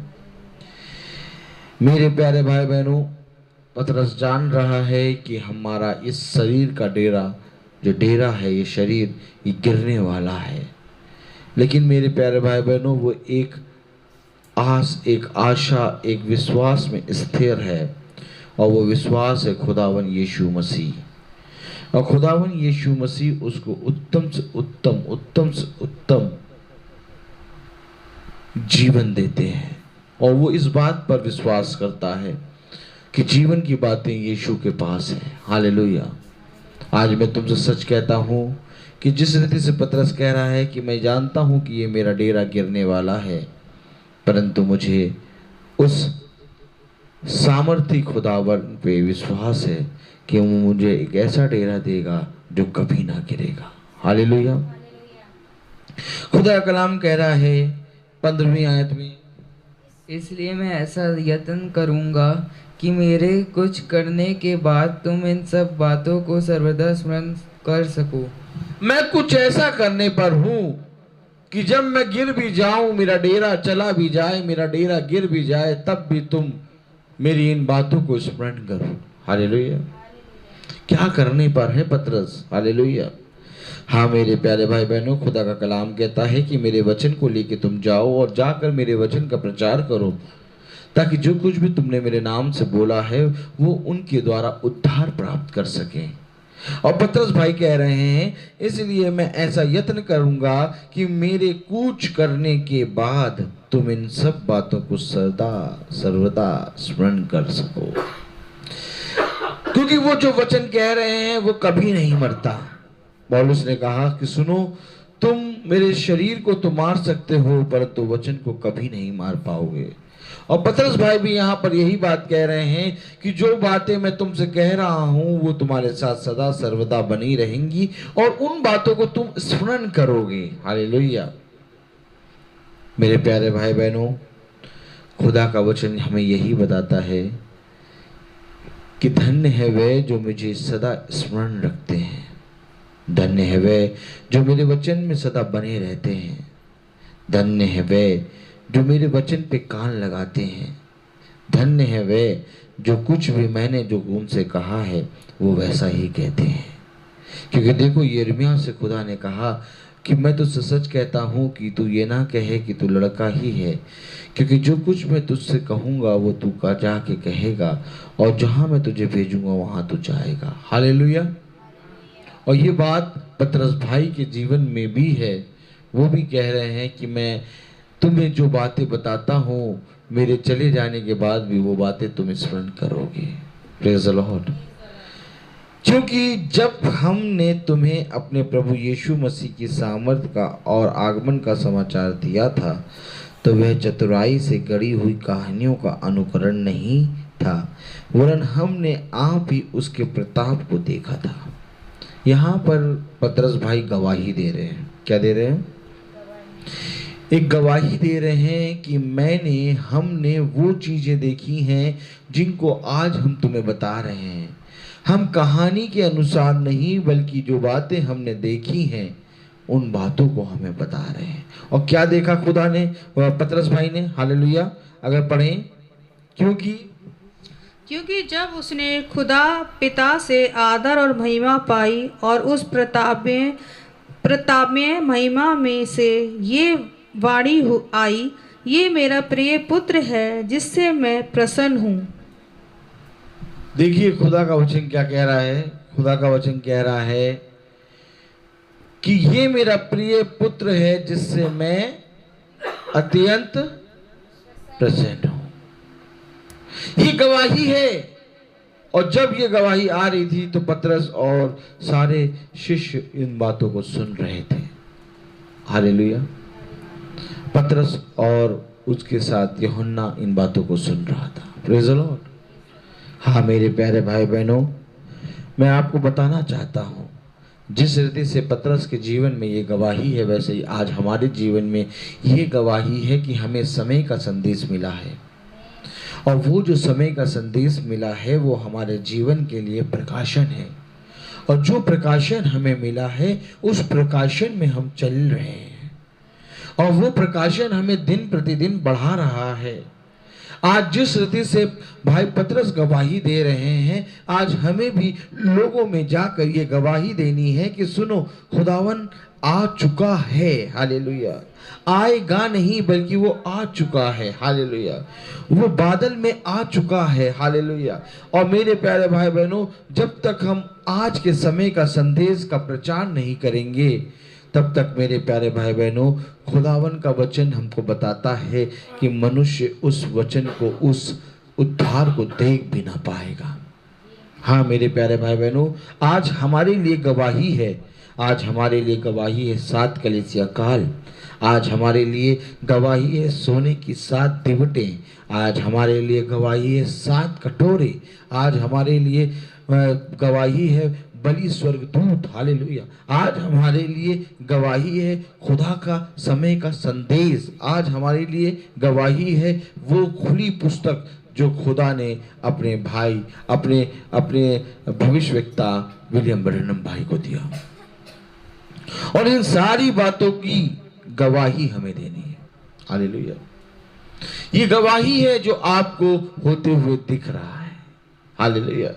[SPEAKER 2] मेरे प्यारे भाई बहनों, पतरस जान रहा है कि हमारा इस शरीर का डेरा, जो डेरा है, ये शरीर, ये गिरने वाला है। लेकिन मेरे प्यारे भाई बहनों, वो एक आस, एक आशा, एक विश्वास में स्थिर है, और वो विश्वास है खुदावन यीशु मसीह। और खुदावन यीशु मसीह उसको उत्तम से उत्तम, उत्तम से उत्तम जीवन देते हैं, और वो इस बात पर विश्वास करता है कि जीवन की बातें यीशु के पास हैं। हालेलुया। आज मैं तुमसे सच कहता हूँ कि जिस रीति से पतरस कह रहा है कि मैं जानता हूँ कि ये मेरा डेरा गिरने वाला है, परंतु मुझे उस सामर्थी खुदावन पे विश्वास है कि वो मुझे एक ऐसा डेरा देगा जो कभी ना गिरेगा। हालेलुया। खुदा कलाम कह रहा है 15वीं आयत में,
[SPEAKER 4] इसलिए मैं ऐसा यत्न करूंगा कि मेरे कुछ करने के बाद तुम इन सब बातों को सर्वदा स्मरण कर सको।
[SPEAKER 2] मैं कुछ ऐसा करने पर हूँ कि जब मैं गिर भी जाऊं, मेरा डेरा चला भी जाए, मेरा डेरा गिर भी जाए, तब भी तुम मेरी इन बातों को स्मरण करो। हालेलुया। क्या करने पर है पतरस? हालेलुया। हाँ मेरे प्यारे भाई बहनों, खुदा का कलाम कहता है कि मेरे वचन को लेके तुम जाओ और जाकर मेरे वचन का प्रचार करो, ताकि जो कुछ भी तुमने मेरे नाम से बोला है वो उनके द्वारा उद्धार प्राप्त कर सकें। और पतरस भाई कह रहे हैं, इसलिए मैं ऐसा यत्न करूंगा कि मेरे कूच करने के बाद तुम इन सब बातों को सदा सर्वदा स्मरण कर सको, क्योंकि वो जो वचन कह रहे हैं वो कभी नहीं मरता। पौलुस ने कहा कि सुनो, तुम मेरे शरीर को तो मार सकते हो, परंतु वचन को कभी नहीं मार पाओगे। और पतरस भाई भी यहाँ पर यही बात कह रहे हैं कि जो बातें मैं तुमसे कह रहा हूँ वो तुम्हारे साथ सदा सर्वदा बनी रहेंगी, और उन बातों को तुम स्मरण करोगे। हालेलुया। मेरे प्यारे भाई बहनों, खुदा का वचन हमें यही बताता है कि धन्य है वे जो मुझे सदा स्मरण रखते हैं, धन्य है वे जो मेरे वचन में सदा बने रहते हैं, धन्य है वे जो मेरे वचन पे कान लगाते हैं, धन्य है वे जो कुछ भी मैंने जो उनसे कहा है वो वैसा ही कहते हैं। क्योंकि देखो, यिर्मयाह से खुदा ने कहा कि मैं तुझसे सच कहता हूँ कि तू ये ना कहे कि तू लड़का ही है, क्योंकि जो कुछ मैं तुझसे कहूँगा वो तू का जाके कहेगा, और जहाँ मैं तुझे भेजूंगा वहाँ तू जाएगा। हालेलुया। और ये बात पतरस भाई के जीवन में भी है। वो भी कह रहे हैं कि मैं तुम्हें जो बातें बताता हूँ, मेरे चले जाने के बाद भी वो बातें तुम स्मरण करोगे। Praise the Lord. क्योंकि जब हमने तुम्हें अपने प्रभु यीशु मसीह की सामर्थ का और आगमन का समाचार दिया था, तो वह चतुराई से गढ़ी हुई कहानियों का अनुकरण नहीं था, वरन हमने आप ही उसके प्रताप को देखा था। यहाँ पर पतरस भाई गवाही दे रहे हैं। क्या दे रहे हैं? एक गवाही दे रहे हैं कि हमने वो चीज़ें देखी हैं जिनको आज हम तुम्हें बता रहे हैं। हम कहानी के अनुसार नहीं, बल्कि जो बातें हमने देखी हैं उन बातों को हमें बता रहे हैं। और क्या देखा खुदा ने, पतरस भाई ने? हालेलुया। अगर पढ़ें,
[SPEAKER 3] क्योंकि जब उसने खुदा पिता से आदर और महिमा पाई और उस प्रतापमय महिमा में से ये वाणी आई, ये मेरा प्रिय पुत्र है जिससे मैं प्रसन्न हूँ।
[SPEAKER 2] देखिए खुदा का वचन क्या कह रहा है। खुदा का वचन कह रहा है कि ये मेरा प्रिय पुत्र है जिससे मैं अत्यंत प्रसन्न हूं। ये गवाही है। और जब ये गवाही आ रही थी तो पतरस और सारे शिष्य इन बातों को सुन रहे थे। हालेलुया। पतरस और उसके साथ यूहन्ना इन बातों को सुन रहा था। Praise the Lord. हाँ मेरे प्यारे भाई बहनों, मैं आपको बताना चाहता हूँ, जिस रीति से पतरस के जीवन में ये गवाही है, वैसे ही आज हमारे जीवन में ये गवाही है कि हमें समय का संदेश मिला है। और वो जो समय का संदेश मिला है वो हमारे जीवन के लिए प्रकाशन है। और जो प्रकाशन हमें मिला है उस प्रकाशन में हम चल रहे हैं, और वो प्रकाशन हमें दिन प्रतिदिन बढ़ा रहा है। आज जिस रीति से भाई पतरस गवाही दे रहे हैं, आज हमें भी लोगों में जाकर ये गवाही देनी है कि सुनो, खुदावन आ चुका है। हालेलुया। आएगा नहीं बल्कि वो आ चुका है। हालेलुया। वो बादल में आ चुका है। हालेलुया। और मेरे प्यारे भाई बहनों, जब तक हम आज के समय का संदेश का प्रचार नहीं करेंगे, तब तक मेरे प्यारे भाई बहनों, खुदावन का वचन हमको बताता है कि मनुष्य उस वचन को, उस उद्धार को देख भी ना पाएगा। हाँ मेरे प्यारे भाई बहनों, आज हमारे लिए गवाही है। आज हमारे लिए गवाही है 7 कलीसिया काल। आज हमारे लिए गवाही है सोने की 7 दिवटें। आज हमारे लिए गवाही है 7 कटोरे। आज हमारे लिए गवाही है बलि स्वर्गदूत। हालेलुया। आज हमारे लिए गवाही है खुदा का समय का संदेश। आज हमारे लिए गवाही है वो खुली पुस्तक जो खुदा ने अपने भाई, अपने भविष्यवक्ता विलियम ब्रैनम भाई को दिया। और इन सारी बातों की गवाही हमें देनी है। हालेलुया। ये गवाही है जो आपको होते हुए दिख रहा है। हालेलुया।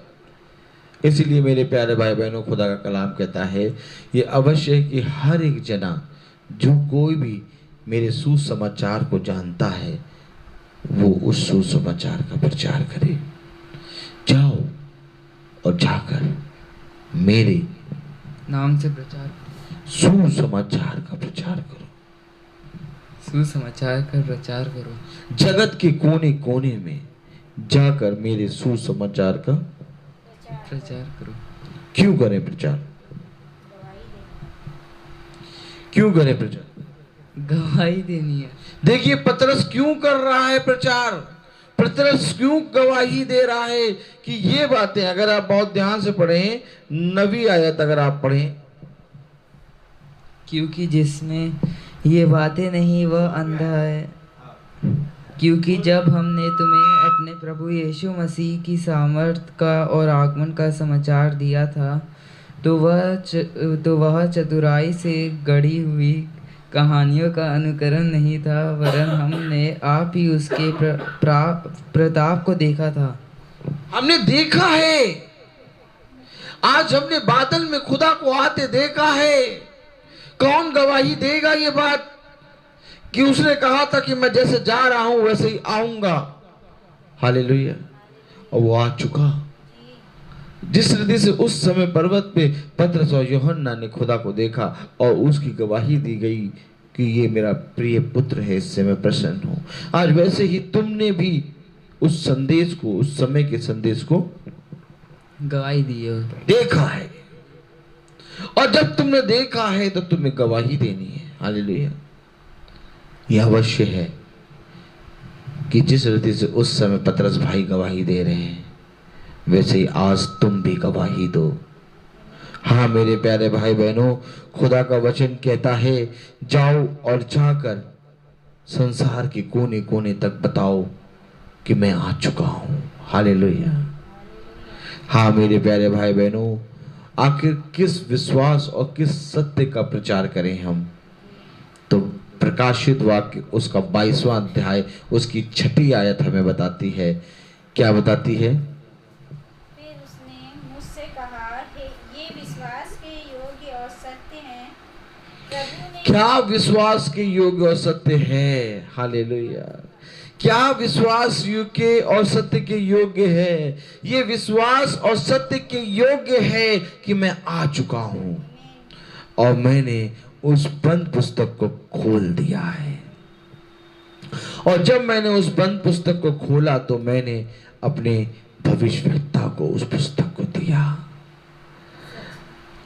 [SPEAKER 2] इसलिए मेरे प्यारे भाई बहनों, खुदा का कलाम कहता है ये अवश्य है कि हर एक जना, जो कोई भी मेरे सुसमाचार को जानता है, वो उस सुसमाचार का प्रचार करे। जाओ और जाकर मेरे
[SPEAKER 4] नाम से प्रचार,
[SPEAKER 2] सुसमाचार का प्रचार करो।
[SPEAKER 4] सुसमाचार का प्रचार करो।
[SPEAKER 2] जगत के कोने कोने में जाकर मेरे सुसमाचार का
[SPEAKER 4] प्रचार करो।
[SPEAKER 2] क्यों करें प्रचार? क्यों करें प्रचार?
[SPEAKER 4] गवाही देनी है।
[SPEAKER 2] देखिए पतरस क्यों कर रहा है प्रचार। पतरस क्यों गवाही दे रहा है कि ये बातें, अगर आप बहुत ध्यान से पढ़ें, 9वीं आयत अगर आप पढ़ें,
[SPEAKER 4] क्योंकि जिसमें ये बातें नहीं वह अंधा है। क्योंकि जब हमने तुम्हें अपने प्रभु यीशु मसीह की सामर्थ का और आगमन का समाचार दिया था तो वह चतुराई से गढ़ी हुई कहानियों का अनुकरण नहीं था, वरन हमने आप ही उसके प्रताप को देखा था।
[SPEAKER 2] हमने देखा है, आज हमने बादल में खुदा को आते देखा है। कौन गवाही देगा ये बात कि उसने कहा था कि मैं जैसे जा रहा हूं वैसे ही आऊंगा। हालेलुया। और वो आ चुका। जिस रीति से उस समय पर्वत पे पतरस और यूहन्ना ने खुदा को देखा और उसकी गवाही दी गई कि ये मेरा प्रिय पुत्र है, इससे मैं प्रसन्न हूं, आज वैसे ही तुमने भी उस संदेश को, उस समय के संदेश को
[SPEAKER 4] गवाही दी है,
[SPEAKER 2] देखा है। और जब तुमने देखा है तो तुम्हें गवाही देनी है। हालेलुया। यह अवश्य है कि जिस रीति से उस समय पतरस भाई गवाही दे रहे हैं वैसे ही आज तुम भी गवाही दो। हाँ मेरे प्यारे भाई बहनों, खुदा का वचन कहता है जाओ और जाकर संसार के कोने कोने तक बताओ कि मैं आ चुका हूं। हालेलुया। हाँ मेरे प्यारे भाई बहनों, आखिर किस विश्वास और किस सत्य का प्रचार करें हम? तो प्रकाशित वाक्य उसका 22वां अध्याय उसकी 6ठी आयत हमें बताती है। क्या बताती है?
[SPEAKER 5] फिर उसने मुझसे कहा, ये विश्वास के योग्य और सत्य है। प्रभु ने
[SPEAKER 2] क्या विश्वास के योग्य और सत्य है? हालेलुया। क्या विश्वास योग्य और सत्य के योग्य है? ये विश्वास और सत्य के योग्य है कि मैं आ चुका हूं और मैंने उस बंद पुस्तक को खोल दिया है। और जब मैंने उस बंद पुस्तक को खोला तो मैंने अपने भविष्यवक्ता को उस पुस्तक को दिया।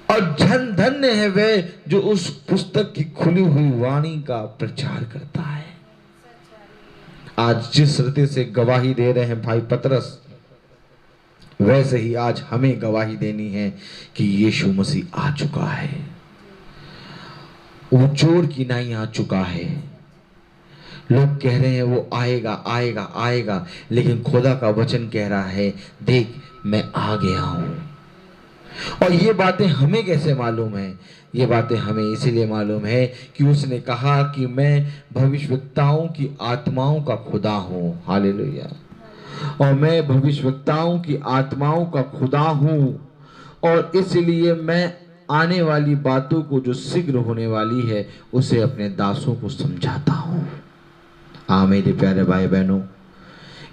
[SPEAKER 2] और धन्य है वह जो उस पुस्तक की खुली हुई वाणी का प्रचार करता है। आज जिस रीति से गवाही दे रहे हैं भाई पतरस, वैसे ही आज हमें गवाही देनी है कि यीशु मसीह आ चुका है। वो चोर की नाई आ चुका है। लोग कह रहे हैं वो आएगा आएगा आएगा, लेकिन खुदा का वचन कह रहा है देख मैं आ गया हूं। और ये बातें हमें कैसे मालूम है? ये बातें हमें इसीलिए मालूम है कि उसने कहा कि मैं भविष्यवक्ताओं की आत्माओं का खुदा हूं। हालेलुया। और मैं भविष्यवक्ताओं की आत्माओं का खुदा हूं और इसलिए मैं आने वाली बातों को जो शीघ्र होने वाली है उसे अपने दासों को समझाता हूं। हाँ मेरे प्यारे भाई बहनों,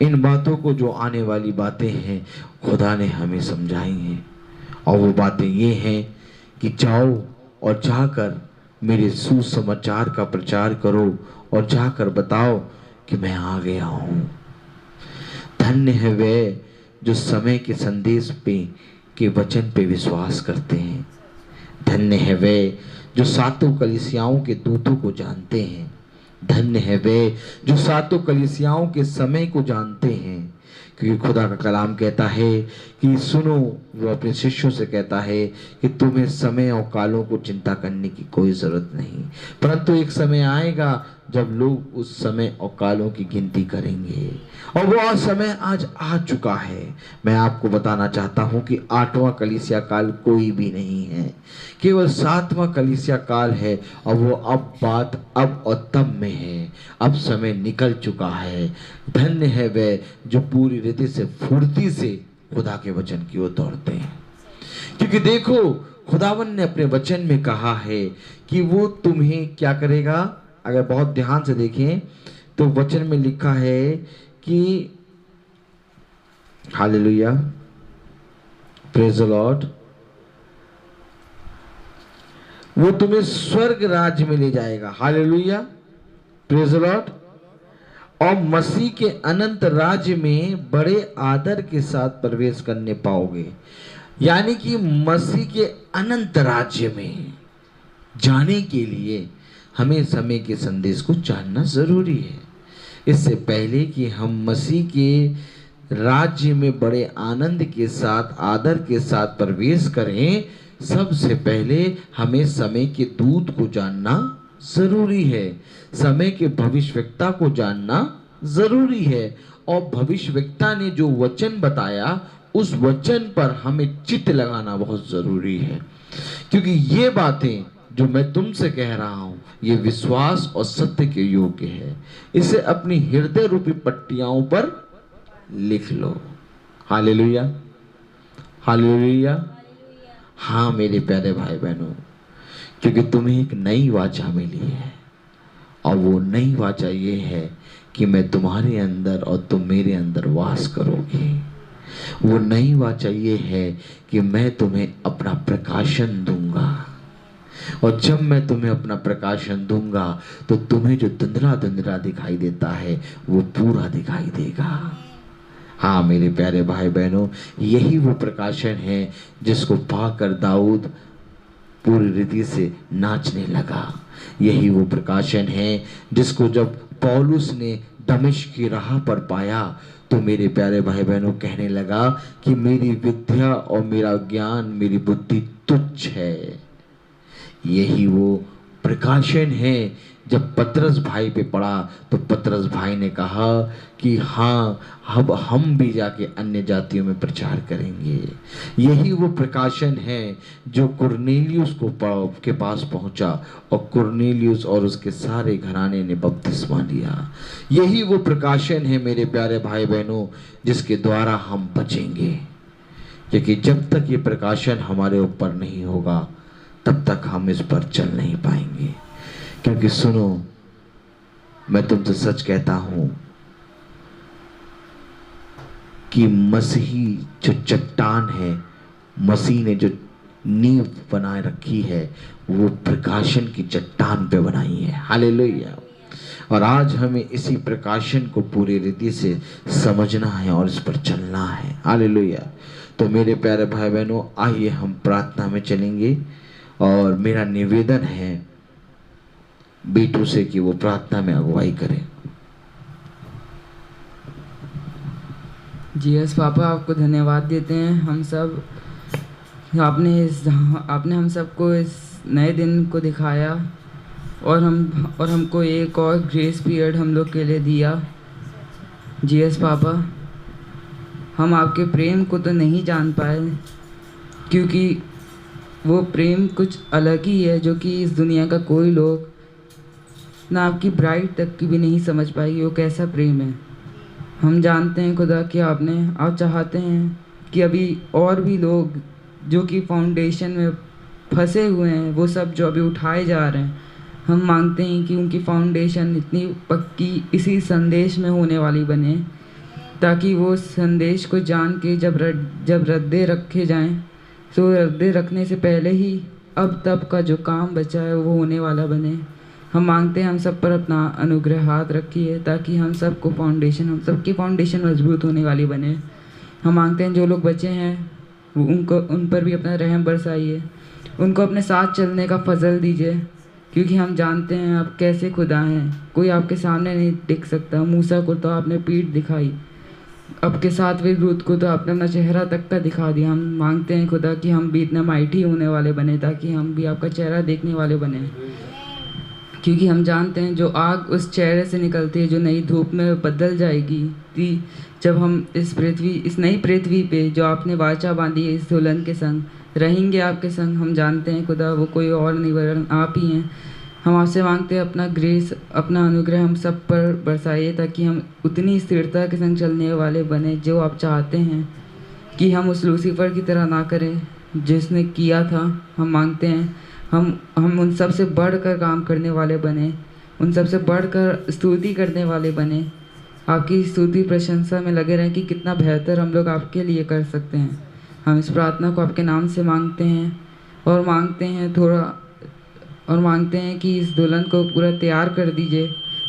[SPEAKER 2] इन बातों को जो आने वाली बातें हैं खुदा ने हमें समझाई हैं। और वो बातें ये हैं कि जाओ और जाकर मेरे सुसमाचार का प्रचार करो और जाकर बताओ कि मैं आ गया हूं। धन्य है वे जो समय के संदेश पे के वचन पे विश्वास करते हैं। धन्य है वे जो सातों कलीसियाओं के दूतों को जानते हैं। धन्य है वे जो सातों कलीसियाओं के समय को जानते हैं, क्योंकि खुदा का कलाम कहता है कि सुनो, वो अपने शिष्यों से कहता है कि तुम्हें समय और कालों को चिंता करने की कोई ज़रूरत नहीं, परंतु एक समय आएगा जब लोग उस समय और कालों की गिनती करेंगे और वो समय आज आ चुका है। मैं आपको बताना चाहता हूं कि 8वां कलीसिया काल कोई भी नहीं है, केवल 7वां कलीसिया काल है और वो अब और तब में है। अब समय निकल चुका है। धन्य है वे जो पूरी रीति से फुर्ती से खुदा के वचन की ओर दौड़ते हैं, क्योंकि देखो खुदावन ने अपने वचन में कहा है कि वो तुम्हें क्या करेगा। अगर बहुत ध्यान से देखें तो वचन में लिखा है कि हालेलुया, प्रेज द लॉर्ड, वो तुम्हें स्वर्ग राज्य में ले जाएगा। Hallelujah, praise the Lord. और मसीह के अनंत राज्य में बड़े आदर के साथ प्रवेश करने पाओगे। यानी कि मसीह के अनंत राज्य में जाने के लिए हमें समय के संदेश को जानना जरूरी है। इससे पहले कि हम मसीह के राज्य में बड़े आनंद के साथ, आदर के साथ प्रवेश करें, सबसे पहले हमें समय के दूत को जानना जरूरी है। समय के भविष्यवक्ता को जानना जरूरी है। और भविष्यवक्ता ने जो वचन बताया उस वचन पर हमें चित्त लगाना बहुत जरूरी है, क्योंकि ये बातें जो मैं तुमसे कह रहा हूं ये विश्वास और सत्य के योग्य है। इसे अपनी हृदय रूपी पट्टियों पर लिख लो। Hallelujah, hallelujah. हाँ मेरे प्यारे भाई बहनों, क्योंकि तुम्हें एक नई वाचा मिली है, और वो नई वाचा ये है कि मैं तुम्हारे अंदर और तुम मेरे अंदर वास करोगे। वो नई वाचा ये है कि मैं तुम्हें अपना प्रकाशन दूंगा, और जब मैं तुम्हें अपना प्रकाशन दूंगा तो तुम्हें जो धुंधला धुंधला दिखाई देता है वो पूरा दिखाई देगा। हाँ मेरे प्यारे भाई बहनों, यही वो प्रकाशन है जिसको पाकर दाऊद पूरी रीति से नाचने लगा। यही वो प्रकाशन है जिसको जब पौलुस ने दमिश्क की राह पर पाया तो मेरे प्यारे भाई बहनों कहने लगा कि मेरी विद्या और मेरा ज्ञान, मेरी बुद्धि तुच्छ है। यही वो प्रकाशन है जब पतरस भाई पे पड़ा तो पतरस भाई ने कहा कि हाँ अब हम भी जाके अन्य जातियों में प्रचार करेंगे। यही वो प्रकाशन है जो कुरनेलियुस के पास पहुंचा और कुरनेलियुस और उसके सारे घराने ने बपतिस्मा लिया। यही वो प्रकाशन है मेरे प्यारे भाई बहनों जिसके द्वारा हम बचेंगे, क्योंकि जब तक ये प्रकाशन हमारे ऊपर नहीं होगा तब तक हम इस पर चल नहीं पाएंगे। क्योंकि सुनो, मैं तुमसे सच कहता हूं कि मसीही जो चट्टान है, मसीह ने जो नींव बनाए रखी है वो प्रकाशन की चट्टान पे बनाई है। हालेलुया। और आज हमें इसी प्रकाशन को पूरी रीति से समझना है और इस पर चलना है। हालेलुया। तो मेरे प्यारे भाई बहनों, आइए हम प्रार्थना में चलेंगे, और मेरा निवेदन है बीटू से कि वो प्रार्थना में अगुवाई करें।
[SPEAKER 4] जी यस पापा, आपको धन्यवाद देते हैं। हम सब आपने हम सबको इस नए दिन को दिखाया, और हमको एक और ग्रेस पीरियड हम लोग के लिए दिया। जी यस पापा, हम आपके प्रेम को तो नहीं जान पाए, क्योंकि वो प्रेम कुछ अलग ही है जो कि इस दुनिया का कोई लोग ना आपकी ब्राइड तक की भी नहीं समझ पाएगी वो कैसा प्रेम है। हम जानते हैं खुदा कि आप चाहते हैं कि अभी और भी लोग जो कि फाउंडेशन में फंसे हुए हैं वो सब जो अभी उठाए जा रहे हैं, हम मांगते हैं कि उनकी फाउंडेशन इतनी पक्की इसी संदेश में होने वाली बने, ताकि वो संदेश को जान के जब रद्दे रखे जाएं तो रद्दे रखने से पहले ही अब तब का जो काम बचा है वो होने वाला बने। हम मांगते हैं हम सब पर अपना अनुग्रह हाथ रखिए, ताकि हम सबकी फाउंडेशन मजबूत होने वाली बने। हम मांगते हैं जो लोग बचे हैं वो उन पर भी अपना रहम बरसाइए, उनको अपने साथ चलने का फजल दीजिए, क्योंकि हम जानते हैं आप कैसे खुदा हैं। कोई आपके सामने नहीं टिक सकता। मूसा को तो आपने पीठ दिखाई, आपके सातवें दूत को तो आपने अपना चेहरा तक का दिखा दिया। हम मांगते हैं खुदा कि हम भी इतना माइटी होने वाले बने, ताकि हम भी आपका चेहरा देखने वाले बने, क्योंकि हम जानते हैं जो आग उस चेहरे से निकलती है जो नई धूप में बदल जाएगी जब हम इस नई पृथ्वी पे जो आपने वाचा बांधी है इस दुल्हन के संग रहेंगे आपके संग। हम जानते हैं खुदा वो कोई और नहीं वरन आप ही हैं। हम आपसे मांगते हैं अपना ग्रेस, अपना अनुग्रह हम सब पर बरसाइए, ताकि हम उतनी स्थिरता के संग चलने वाले बने जो आप चाहते हैं, कि हम उस लूसीफर की तरह ना करें जिसने किया था। हम मांगते हैं हम उन सब से बढ़कर काम करने वाले बने, उन सब से बढ़कर स्तुति करने वाले बने, आपकी स्तुति प्रशंसा में लगे रहें कि कितना बेहतर हम लोग आपके लिए कर सकते हैं। हम इस प्रार्थना को आपके नाम से मांगते हैं, और मांगते हैं कि इस दुल्हन को पूरा तैयार कर दीजिए।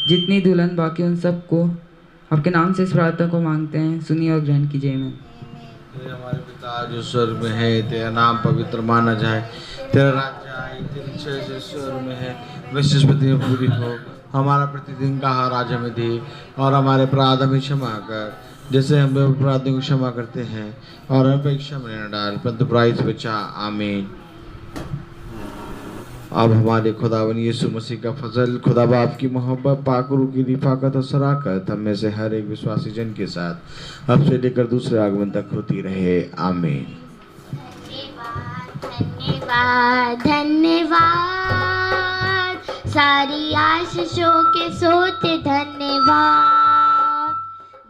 [SPEAKER 4] जितनी दुल्हन बाकी उन सबको आपके नाम से इस प्रार्थना को मांगते हैं, सुनिए और ग्रहण कीजिए। में
[SPEAKER 2] हमारे पिता जो स्वर्ग में है, तेरा नाम पवित्र माना जाए, तेरा राज्य आए, तेरी इच्छा जैसे स्वर्ग में है वैसे इस पृथ्वी में पूरी हो। हमारा प्रतिदिन का आहार आज हमें दे, और हमारे अपराध हमें क्षमा कर जैसे हम अपराधियों को क्षमा करते हैं, और हमें परीक्षा में न डाल परंतु बुराई से बचा। आमीन। अब हमारे खुदावन यीशु मसीह का फजल, खुदा बाप की मोहब्बत, पाक रूह की रिफाकत और शराकत हम में से हर एक विश्वासी जन के साथ अब से लेकर दूसरे आगमन तक होती रहे। आमीन।
[SPEAKER 1] धन्यवाद धन्यवाद सारी आशीषों के सोते धन्यवाद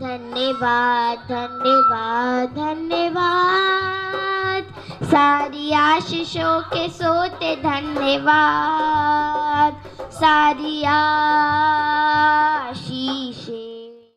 [SPEAKER 1] धन्यवाद धन्यवाद धन्यवाद सारी आशीषों के सोते धन्यवाद सारी